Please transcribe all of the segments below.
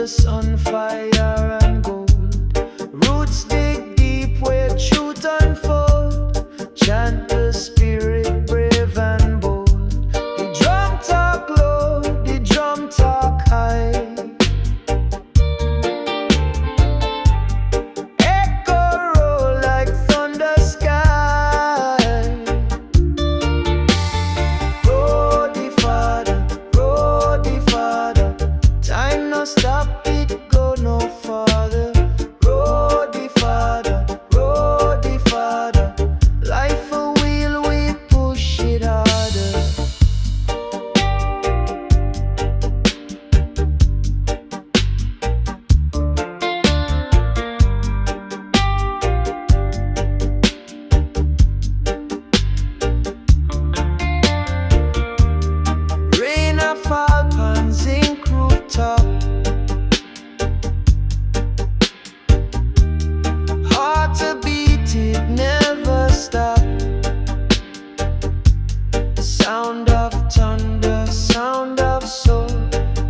sun, fire and gold. Roots dig deep where truth unfold. Chant the spirit brave and bold. The drum talk low, the drum talk high. Echo roll like thunder sky. Roadie Fada, time no stop it, go no farther. Roadie Fada, life a wheel, we push it harder. Rain a fall pan zinc rooftop. Heart to beat, it never stop. Sound of thunder, sound of soul.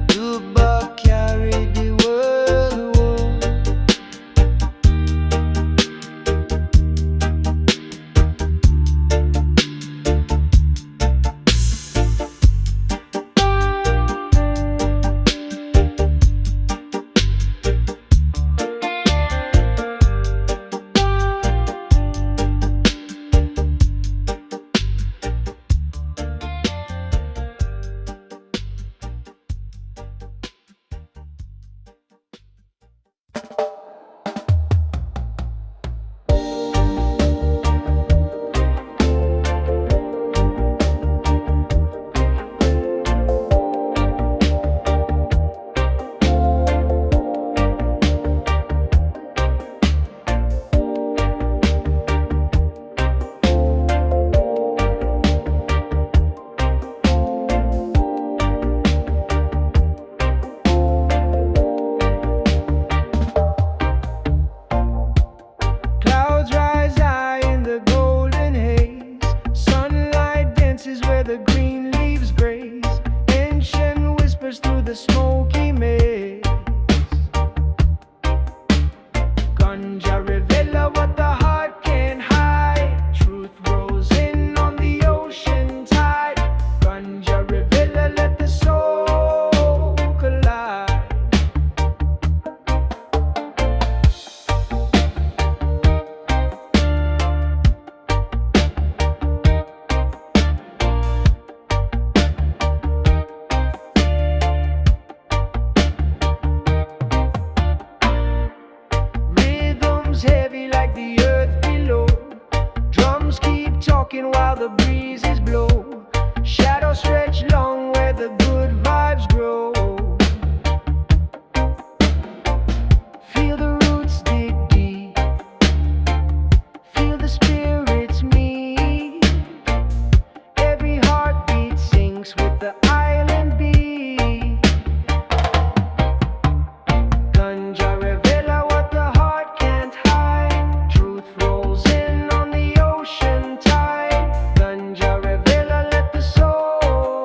Duba carry the world home. Clouds rise high in the golden haze. Sunlight dances where the green leaves graze. Ancient whispers through the smoky maze. Ganja, Revela, what the heart can't hide. Truth rolls in on the ocean tide. Ganja, Revela, let the soul collide. Rhythms heavy like the earth below. Drums keep talking while the breezes blow. Shadows stretch long where the good vibes grow. Feel the roots dig deep. Feel the spirits meet. Every heartbeat syncs with the island beat. Ganja, Revela, what the heart can't hide. Truth rolls in on the ocean tide. Ganja, Revela, let the soul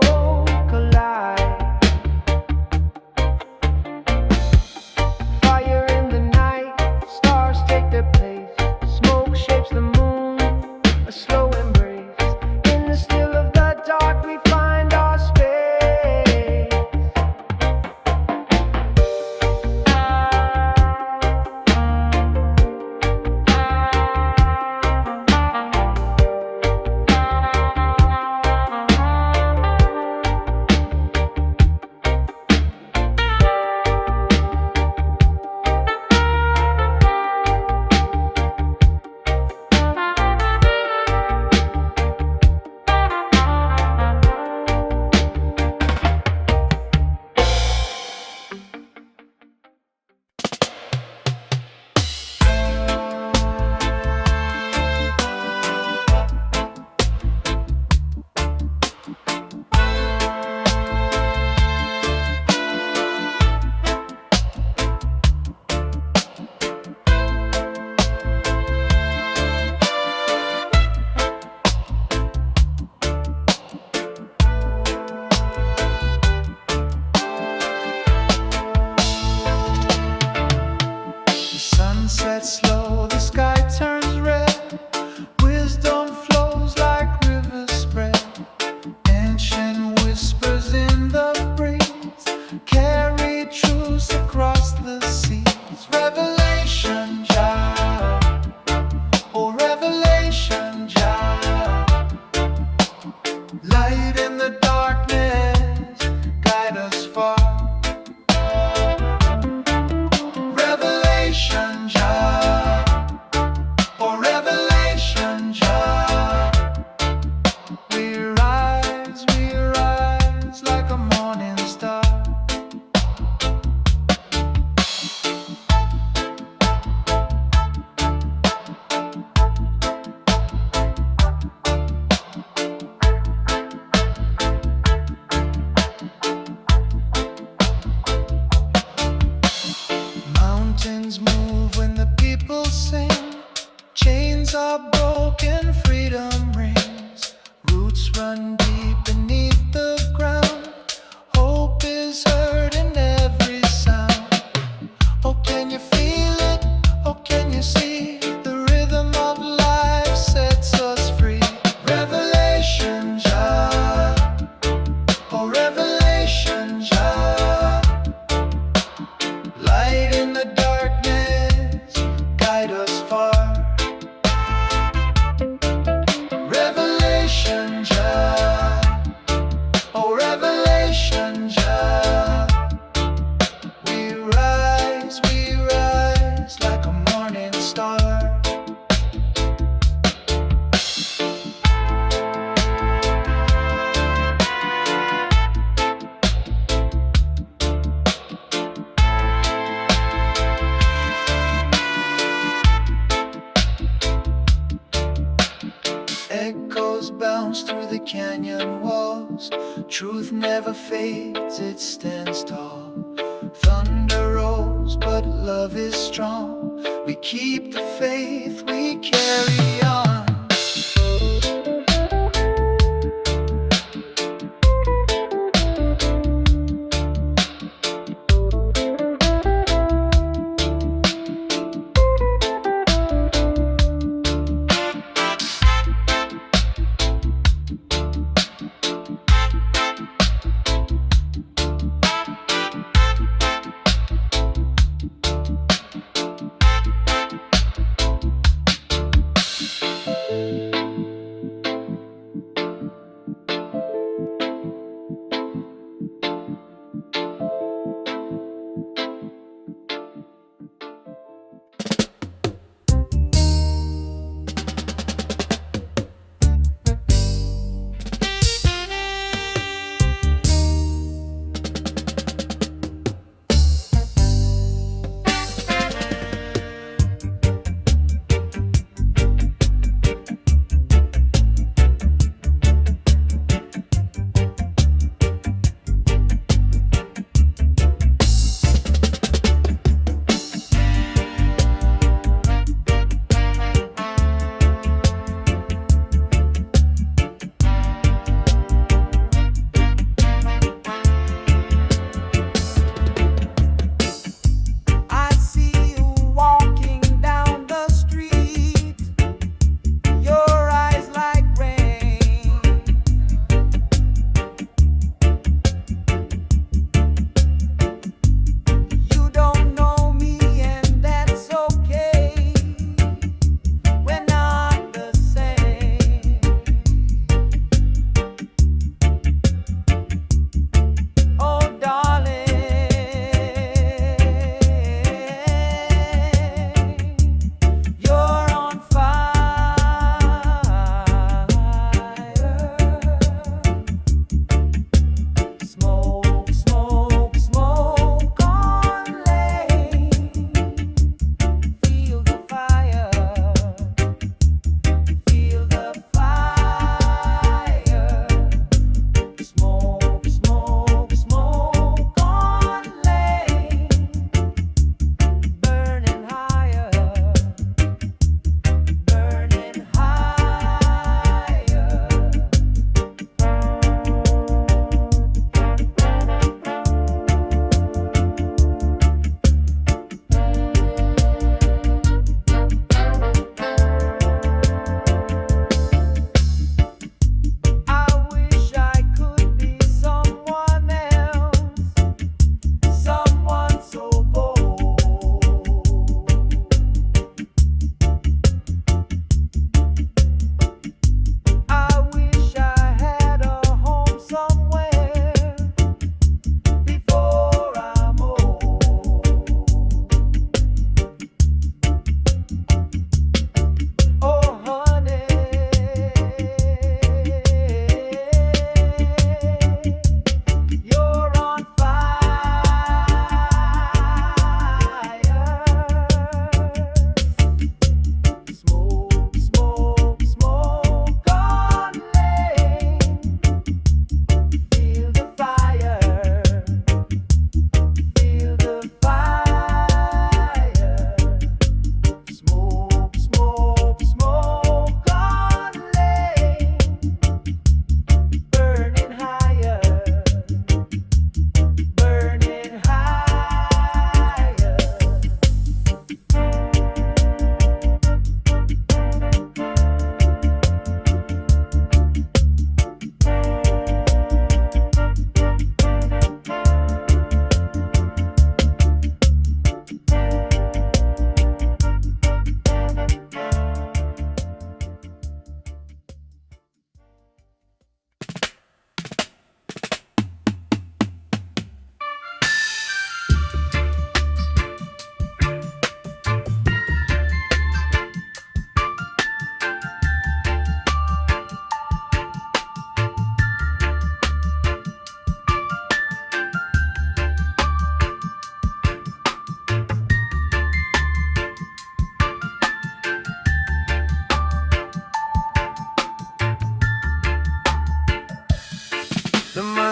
Jah. Oh, revelation, Jah. We rise like a morning star. Echoes bounce through the canyon walls. Truth never fades, it stands tall. Thunder rolls, but love is strong. We keep the faith, we carry on.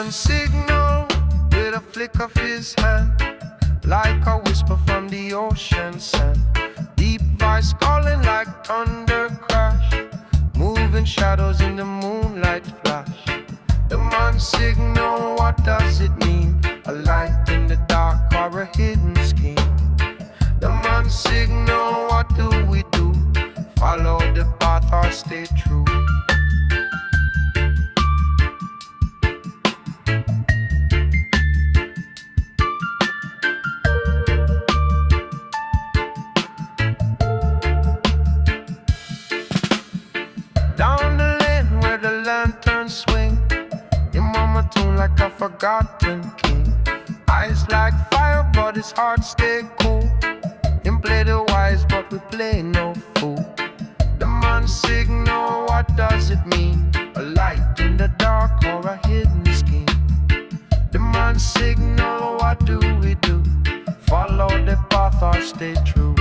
man signal with a flick of his hand, like a whisper from the ocean sand. Deep voice calling like thunder crash, moving shadows in the moonlight flash. The man signal, what does it mean? A light in the dark or a hidden scheme? The man signal, what do we do? Follow the path or stay true? Down the lane where the lanterns swing, your mama tune like a forgotten king. Eyes like fire but his heart stay cool. Him play the wise but we play no fool. The man signal, what does it mean? A light in the dark or a hidden scheme? The man signal, what do we do? Follow the path or stay true?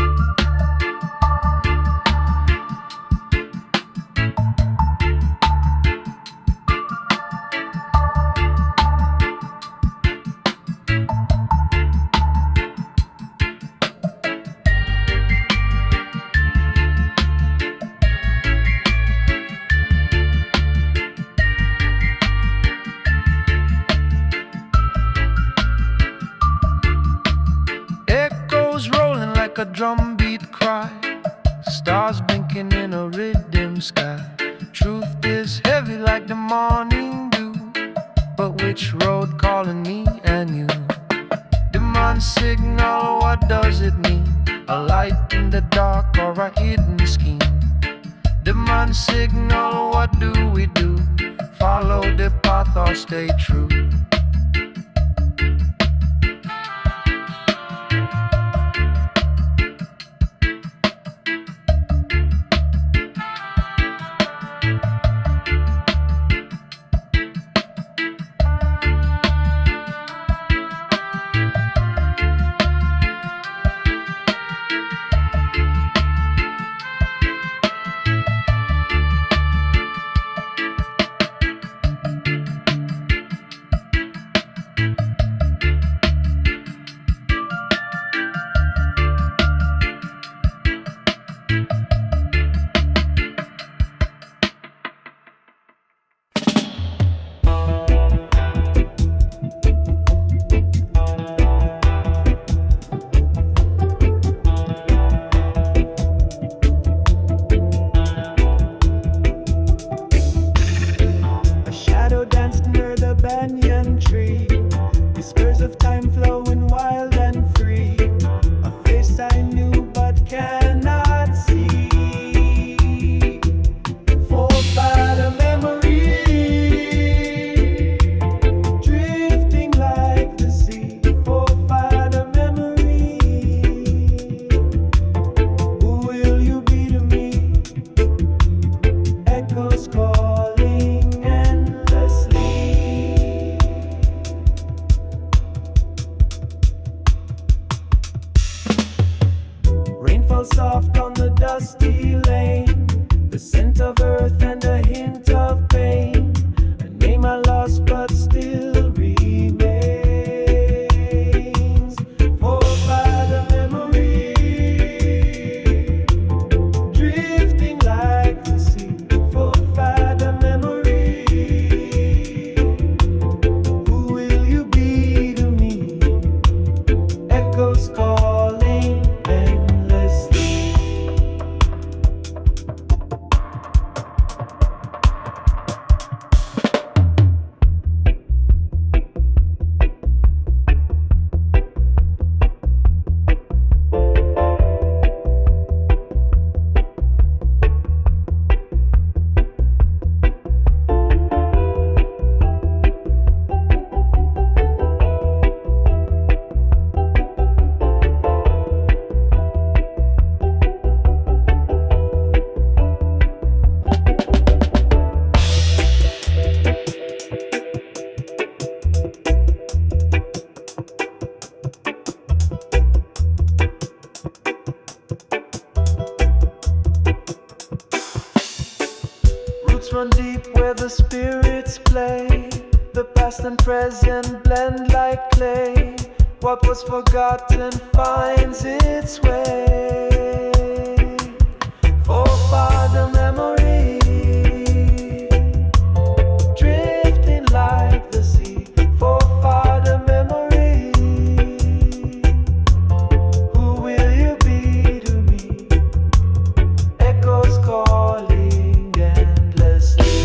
A drum beat cry, stars blinking in a rhythm sky. Truth is heavy like the morning dew, but which road calling me and you? The man signal, what does it mean? A light in the dark or a hidden scheme? The man signal, what do we do? Follow the path or stay true? Roots run deep where the spirits play. The past and present blend like clay. What was forgotten finds its way. Forefada memory, drifting like the sea. Forefada memory, who will you be to me? Echoes calling endlessly.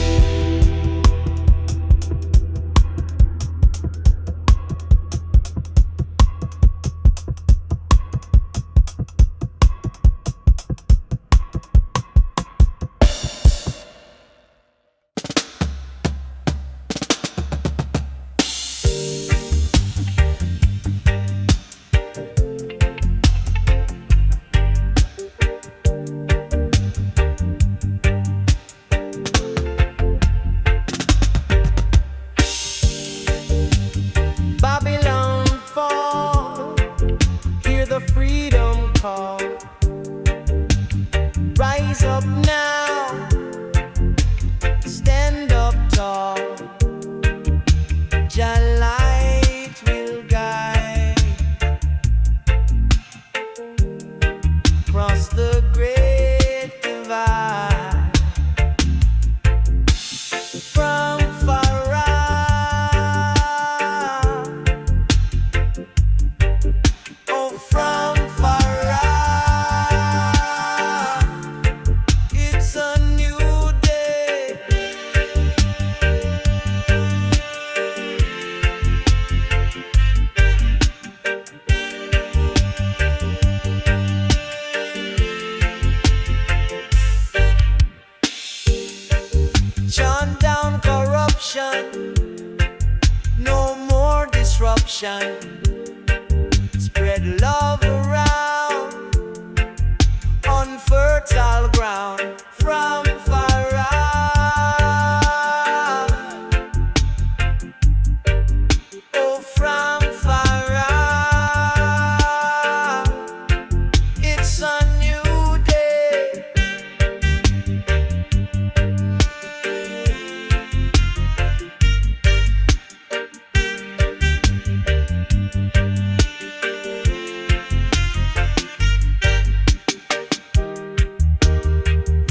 Babylon fall, hear the freedom call. Rise up now, stand up tall. Jah light will guide across the great divide. From Fari, oh from Fari, it's a new day. Chant down corruption, no more disruption. Spread love around on fertile ground. From Fara, oh from Fara, it's a new day.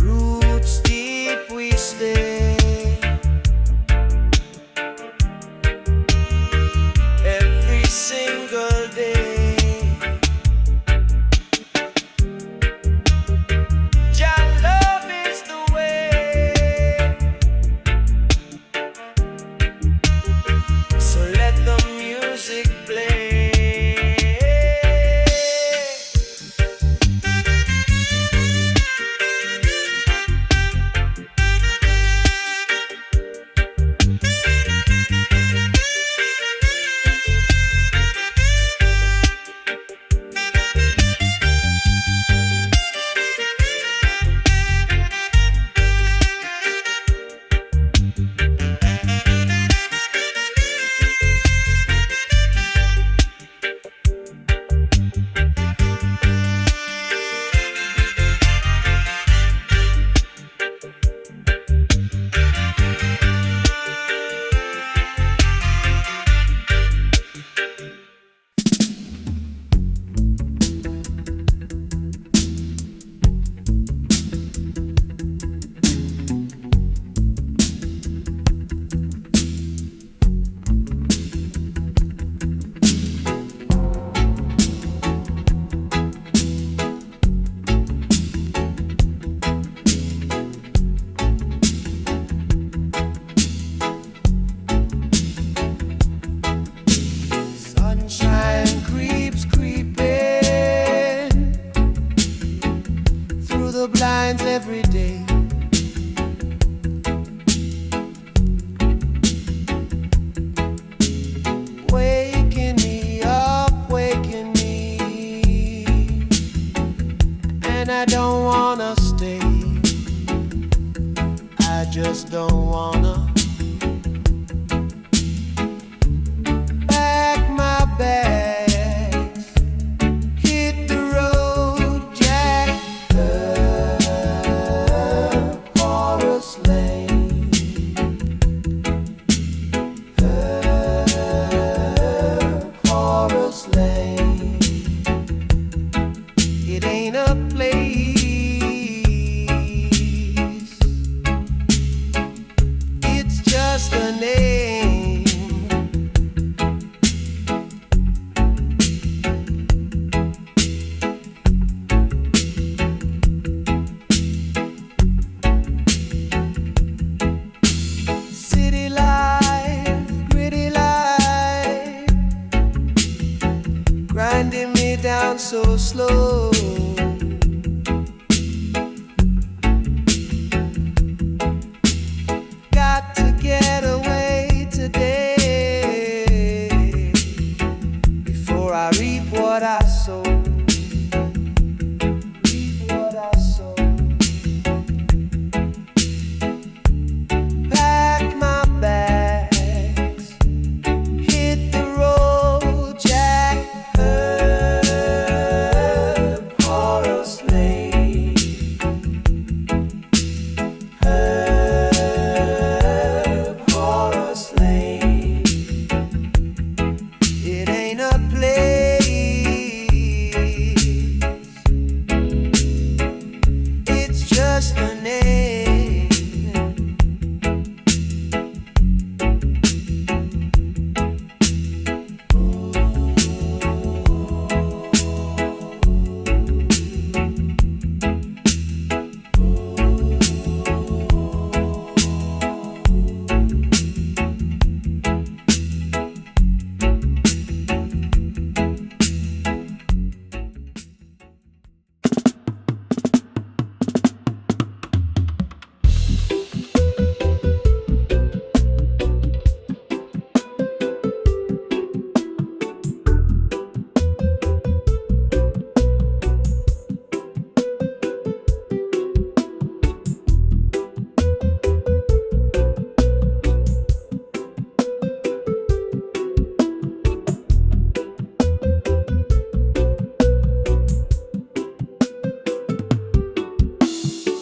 Roots deep we stay. Every single day. Jah love is the way. So let the music play. Sunshine creeps creeping through the blinds every day. Waking me up, waking me, and I don't wanna stay. I just don't wanna pack my bags, hit the road, Jack. Horos Lane. just a name. City life, gritty life, grinding me down so slow. Got to get away today before I reap what I sow. Reap what I sow. Pack my bags, hit the road, Jack. Herb, Horos lane. Herb, Horos lane. It ain't a place, it's just a name.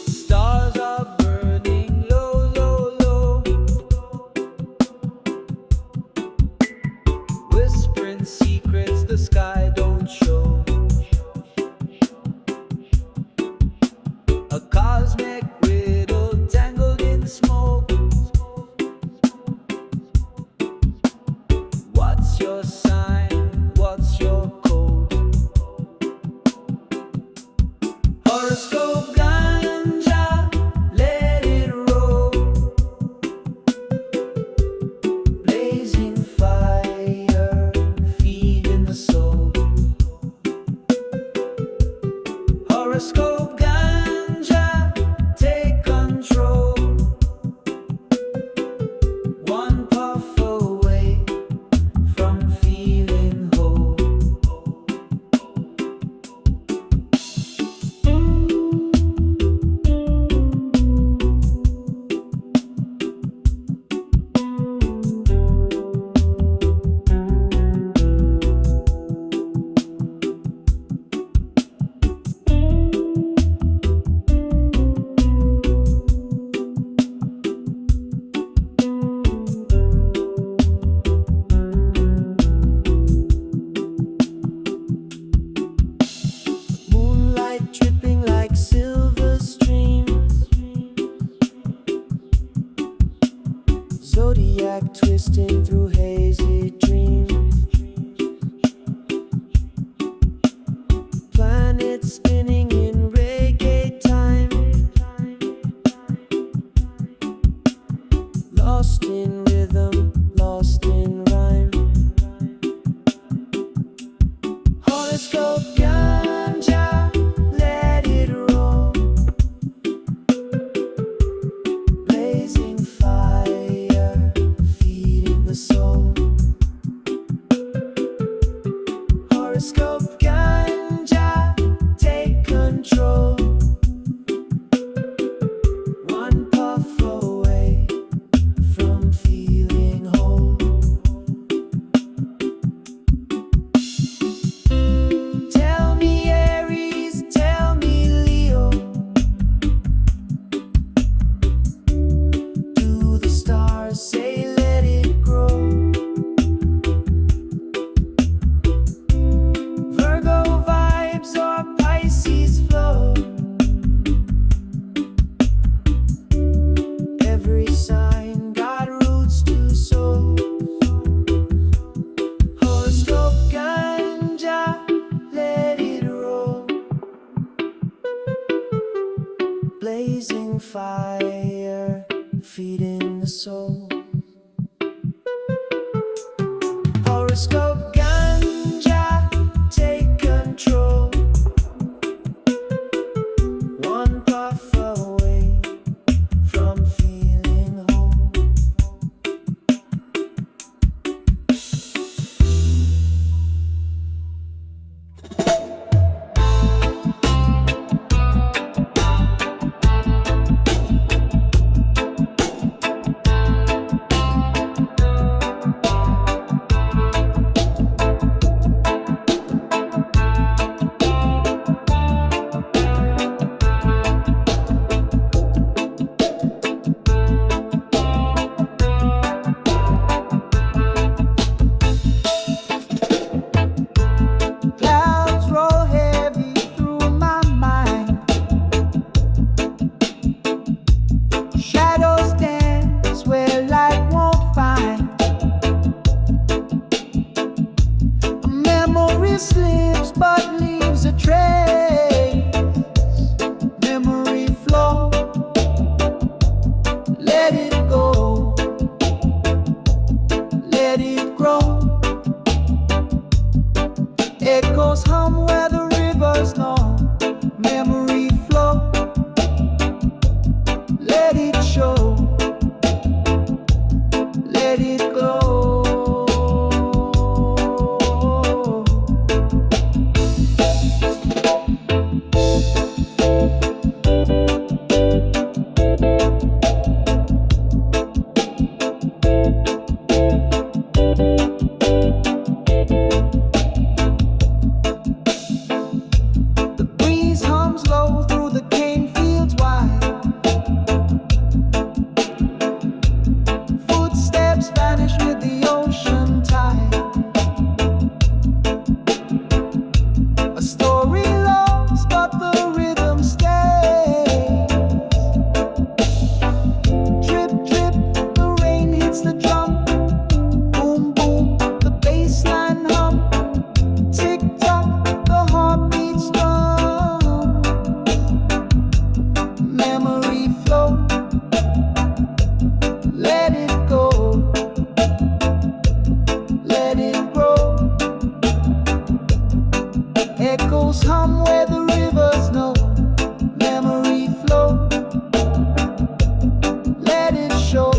Stars are burning low, low, low, whispering secrets the sky don't show. A cosmic riddle tangled in smoke. What's your sign? What's your code? Horoscope ganja, let it roll. Blazing fire, feeding the soul. Horoscope ganja, take control. One puff away from feeling whole. Moonlight dripping like silver streams, zodiac twisting through hazy dreams, planets spinning in reggae time, lost in rhythm, lost in rhyme. Horoscope ganja, let it roll. Blazing fire, feeding the soul. Horoscope ganja, take control. One puff away from feeling Horoscope Ganja, take control. One puff away from feeling whole. Clouds roll heavy through my mind. Shadows dance where light won't find. A memory slips but leaves a trace. Memory flow, let it go, let it grow. Echoes hum where the rivers know. Memory flow, let it show, let it glow. The breeze hums low through the cane fields wide. Footsteps vanish with the ocean tide. A story lost, but the rhythm stays. Drip, drip, the rain hits the drum. Boom, boom, the bassline hum. Tick tock, the heartbeats drum. Memory flow, let it go, let it grow. Echoes hum where the rivers know. Memory flow, let it show,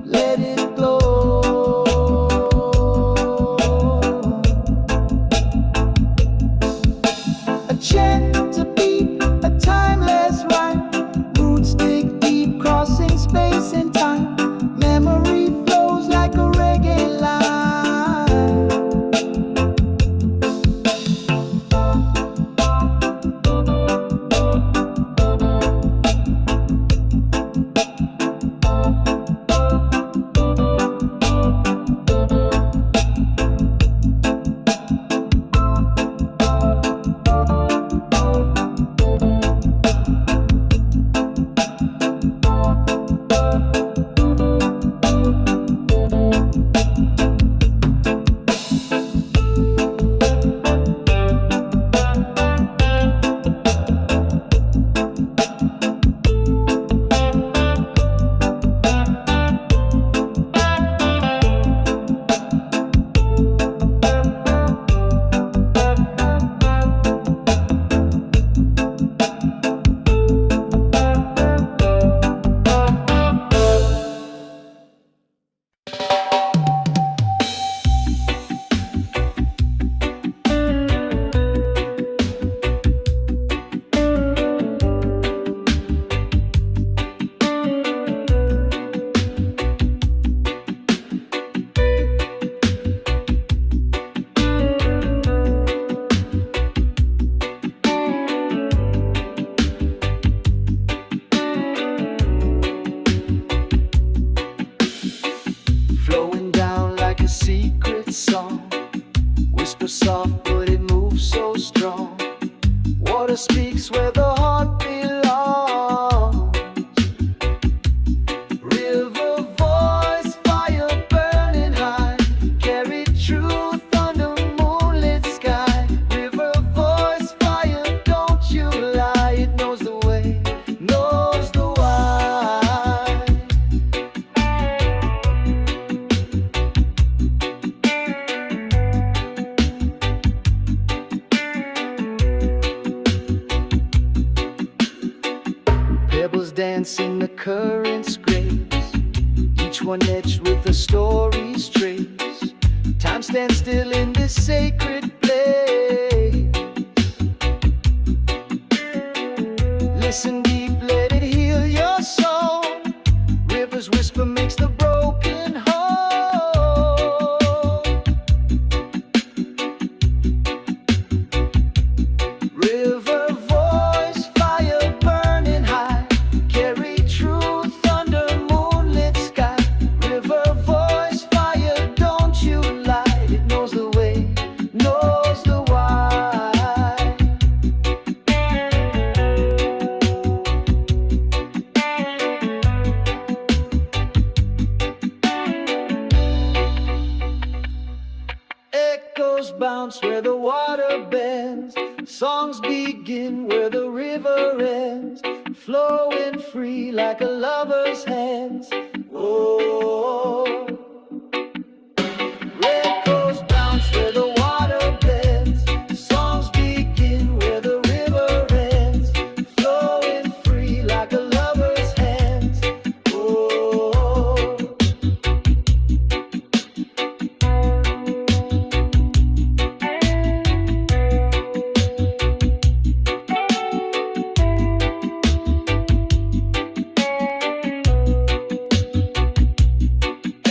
let it glow. A chant, a beat, a timeless rhyme. Roots dig deep, crossing space and time. Memory flows like a reggae line. current's grace, each one etched with a story's trace. Time stands still in this sacred place. Listen deep, let it heal your soul. Rivers whisper makes the broken whole. River voice, fire burning high, carry truth under moonlit sky. River voice, fire, don't you lie. It knows the way, knows the why. Echoes bounce where the water bends. Songs begin where the river ends, flowing free like a lover's hands. Oh, echoes bounce where the water bends. Songs begin where the river ends, flowing free like a lover's hands. Oh.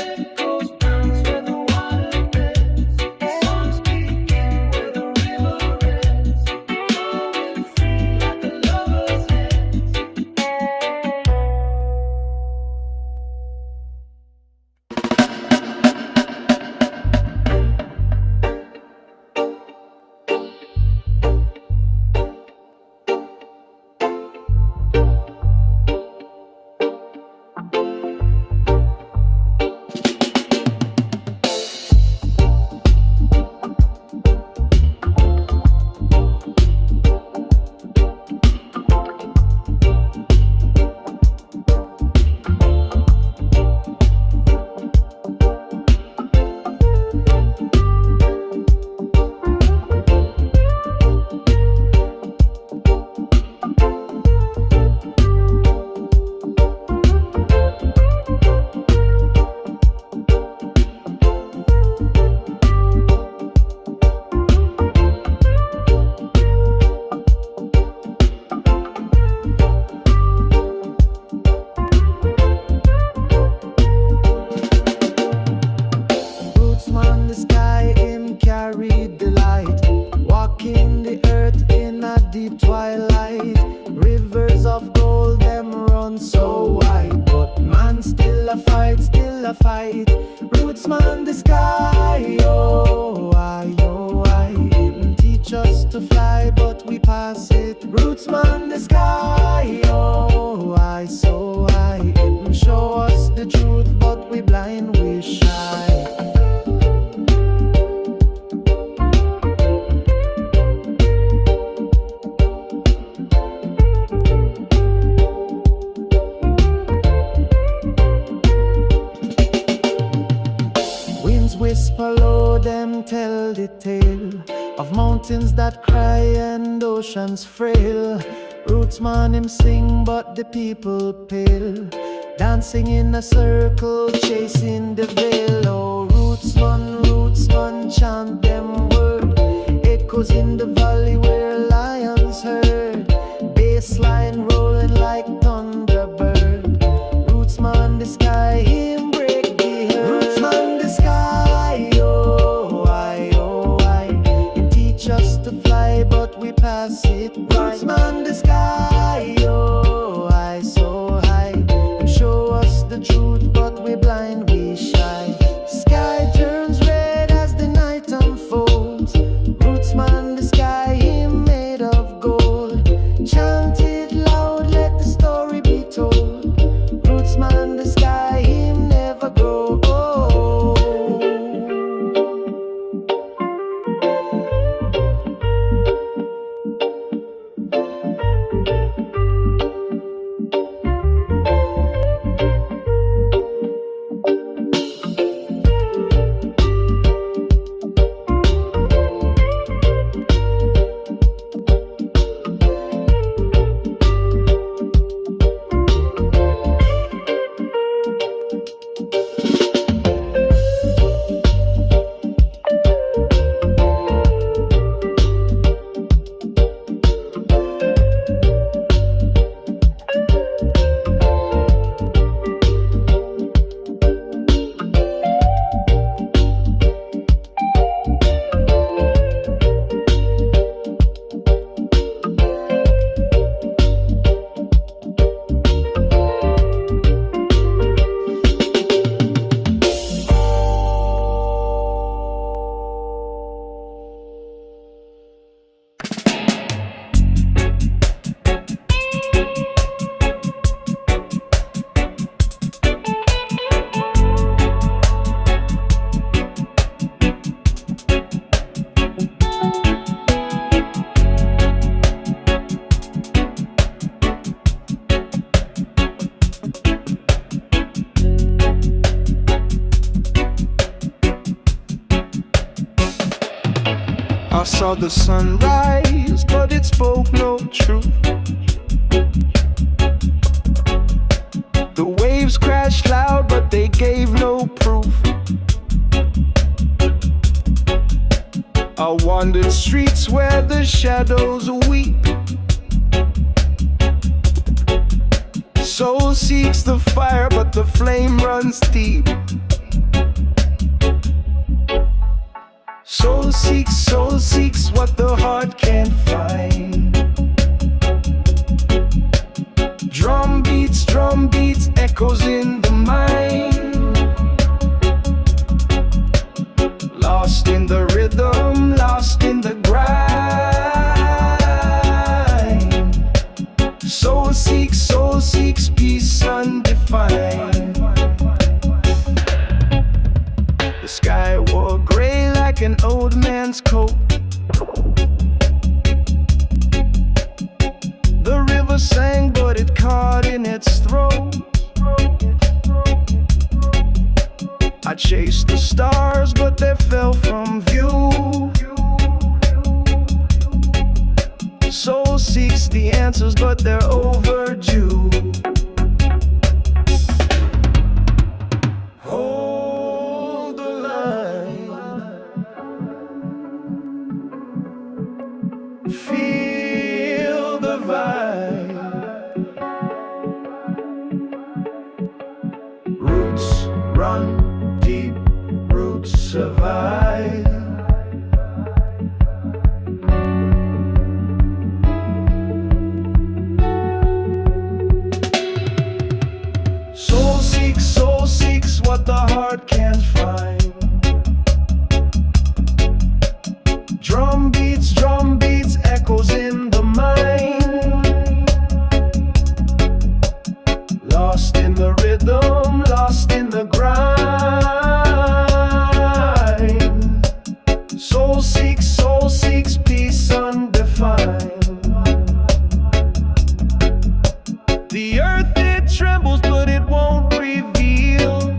Echoes bounce where the water bends. Songs begin where the river ends, flowing free like a lover's hands. Rootsman, the sky, him carried the light, walking the earth in a deep twilight. Rivers of gold, them run so wide, but man still a fight, still a fight. Rootsman, the sky, oh I, him teach us to fly, but we pass it. Rootsman, the sky, oh I, so high. Him show us the truth, but we blind, we shy. Winds whisper low, them tell the tale of mountains that cry and oceans frail. Rootsman, him sing, but the people pale, dancing in a circle, chasing the veil. Oh, Rootsman, chant them word. Echoes in the valley where lions herd. Bassline rolling like thunderbird. Rootsman, the sky, him break the herd. Rootsman, the sky, oh I, him teach us to fly, but we pass it right. Rootsman, the sky, oh I, so high. Him show us the truth, but we blind, we shy. Sky turns red as the night unfolds. Rootsman, the sky, him made of gold. Chant it loud, let the story be told. Rootsman, the sky, him never grow old. I saw the sun rise, but it spoke no truth. The waves crashed loud, but they gave no proof. I wandered streets where the shadows weep. Soul seeks the fire, but the flame runs deep. Soul seeks what the heart can't find. Drum beats, echoes in the mind. Lost in the rhythm, lost in the grind. Soul seeks peace undefined. The sky wore gray like an old man's coat. The river sang, but it caught in its throat. I chased the stars, but they fell from view. Soul seeks the answers, but they're overdue. Hold the line. Feel the vibe. Roots run deep, roots survive. Soul seeks what the heart can't find. Drum beats, echoes in the mind. Lost in the rhythm, lost in the grind. Soul seeks peace undefined. The earth, it trembles, but it won't reveal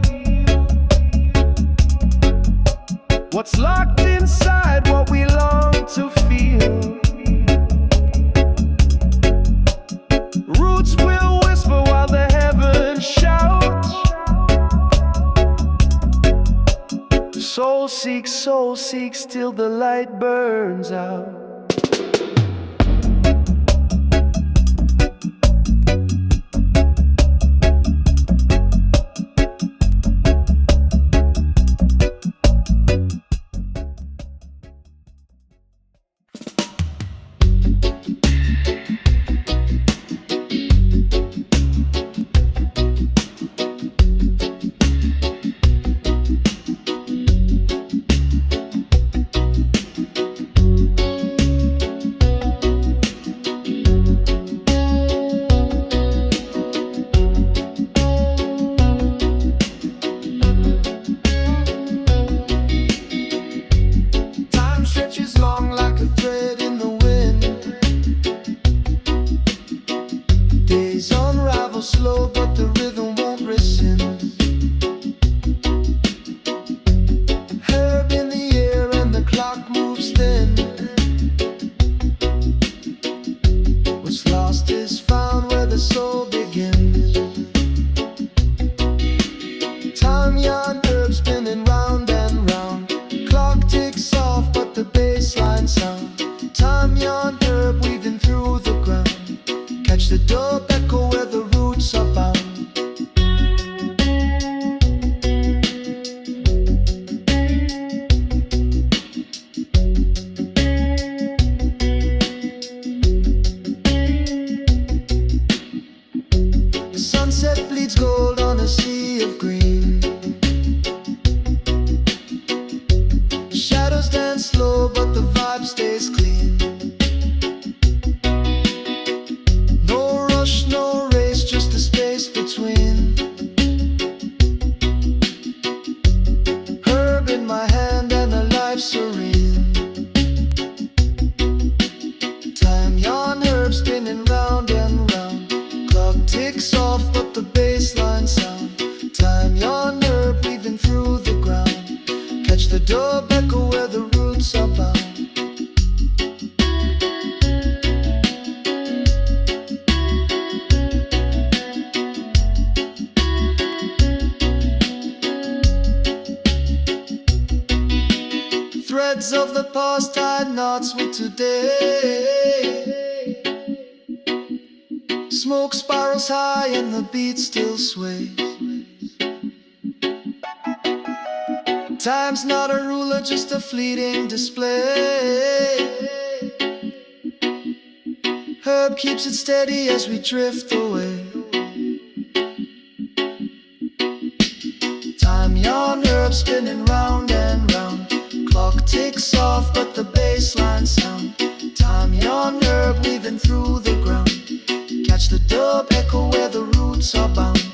what's locked inside, what we long to feel. Roots will whisper while the heavens shout. Soul seeks till the light burns out. Slow, but the rhythm won't listen. Herb in the air and the clock moves thin. What's lost is found where the soul begins. Time yarn herb spinning round and round. Clock ticks off, but the bassline sound. Time yarn herb weaving through the ground. Catch the dub echo where the roots are bound. The sunset bleeds gold on a sea of green. threads of the past tied knots with today. Smoke spirals high and the beat still sways. Time's not a ruler, just a fleeting display. Herb keeps it steady as we drift away. Time yarn herb spinning round and round. Clock ticks off but the bassline sound. Time yarn herb weaving through the ground. Catch the dub echo where the roots are bound.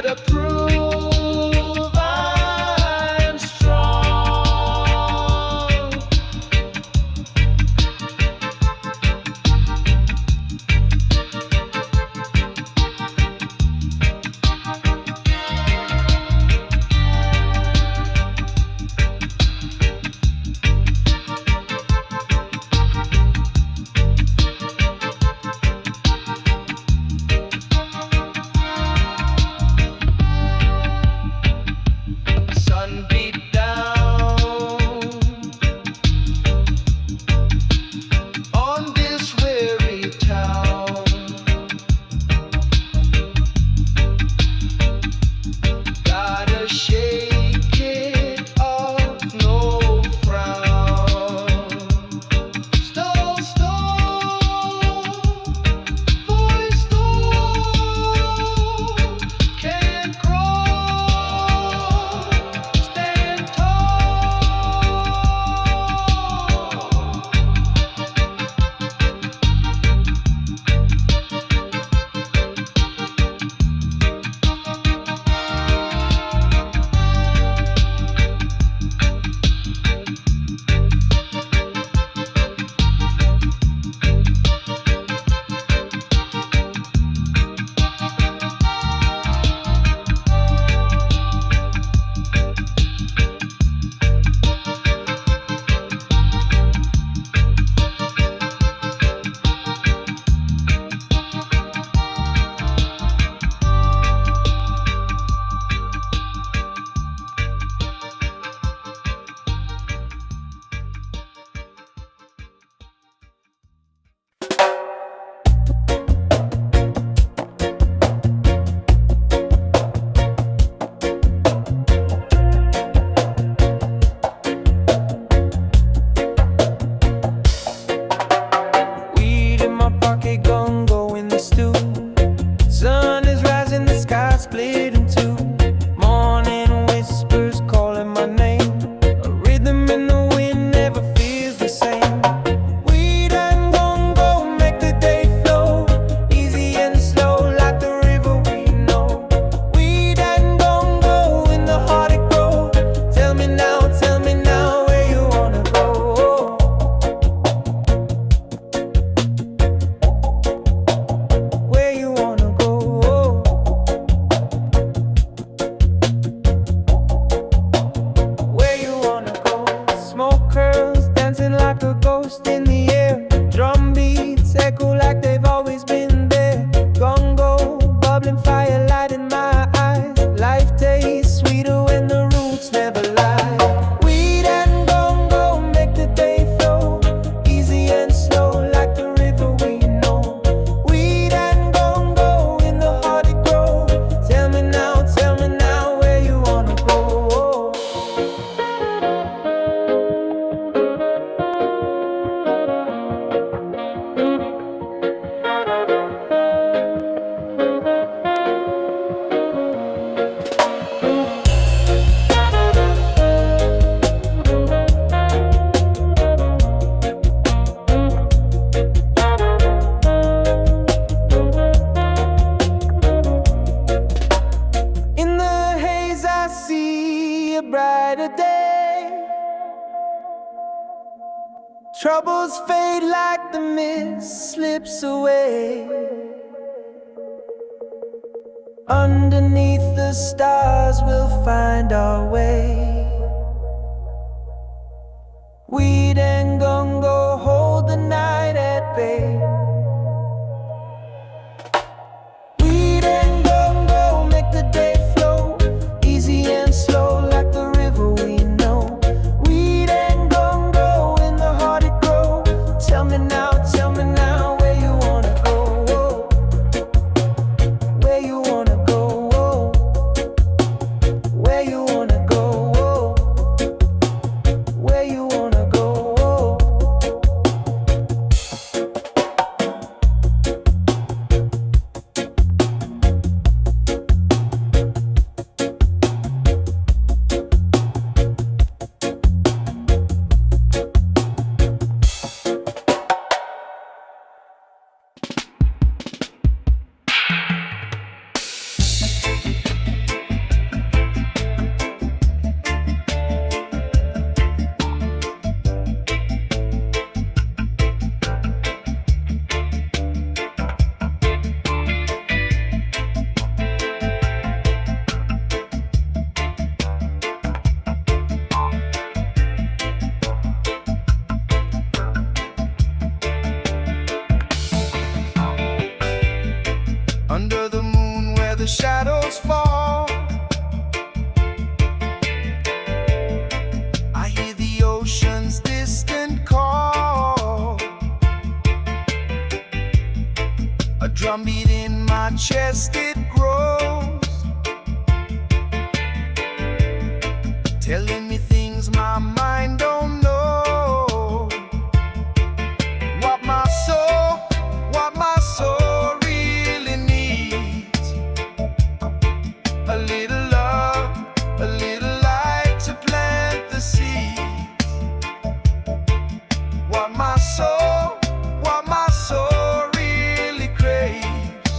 gotta prove I'm strong. Sun beat down on this weary town. Gotta shake it off, no frown. Stone, stone, voice stone, can't grow, stand tall. Weed in my pocket, Gungo in the stew. Sun is rising, the sky split in two. Morning whispers calling my name. A rhythm in the wind never feels the same. Weed and Gungo make the day flow, easy and slow like the river we know. Weed and Gungo in the heart it grow. Tell me now where you wanna go. Where you wanna go? Where you wanna go? Smoke curls dancing like a ghost in the air. Drum beats echo like they've always been there. Gungo, bubbling fire light in my eyes. Life tastes sweeter when the roots never lie. Weed and Gungo make the day flow, easy and slow like the river we know. Weed and Gungo in the heart it grow. Tell me now where you wanna go. In the haze I see a brighter day. Troubles fade like the mist slips away. Underneath the stars we'll find our way. Weed and Gungo hold the night at bay. Weed and Gungo make the day flow, easy and slow like the river we know. Weed and Gungo in the heart it grow. Tell me now where you wanna go. Where you wanna go. Where you wanna go. Where you wanna go. shadows fall. I hear the ocean's distant call. A drumbeat in my chest, it grows, telling me things my mind don't know. What my soul really needs. A little love, a little light to plant the seeds. What my soul really craves.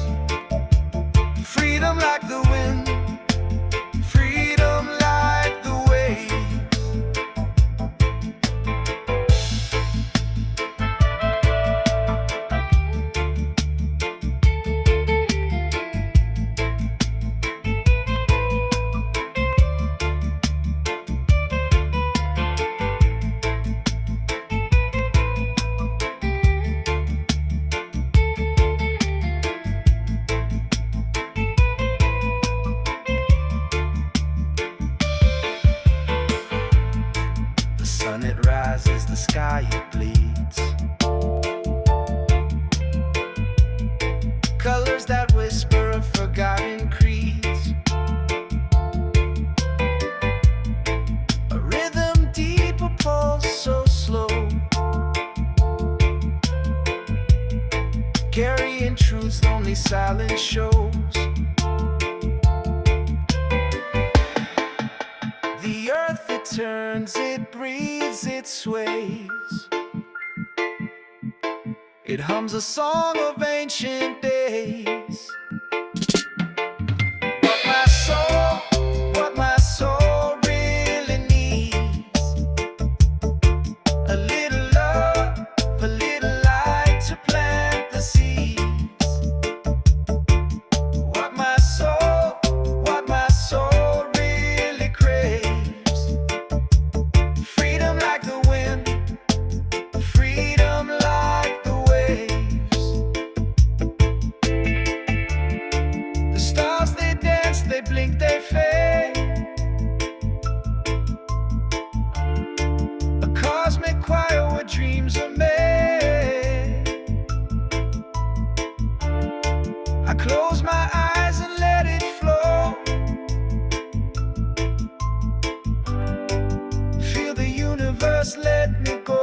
Freedom like the wind, freedom like the waves. The sun it rises, the sky it bleeds. Colors that whisper of forgotten creeds. A rhythm deep, a pulse so slow, carrying truths only silence shows. The earth it turns, it breathes, it sways. It hums a song of ancient days. What my soul really needs. A little love, a little light to plant the seeds. What my soul really craves. Freedom like the wind, freedom like the waves. The stars they dance, they blink, they fade. A cosmic choir where dreams are made. I close my eyes and let it flow. Feel the universe let me go.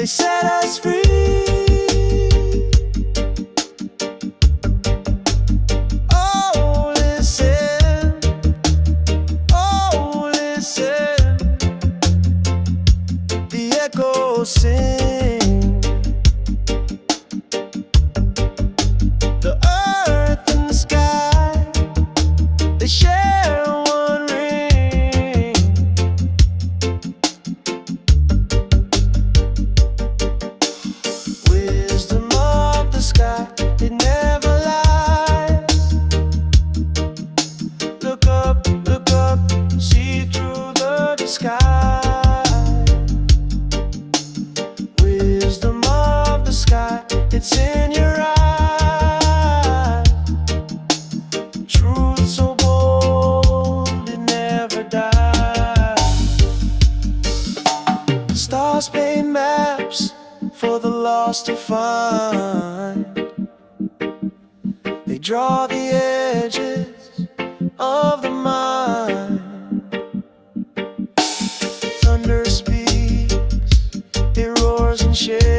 they set us free. Oh, listen, oh, listen, the echoes sing. The earth and the sky, they share one ring. Wisdom of the sky, it never lies. Look up, see through the disguise. Wisdom of the sky, it's in your eyes. Truth so bold, it never dies. Stars paint maps for the lost to find. They draw the edges of the mind. Thunder speaks, it roars and shakes.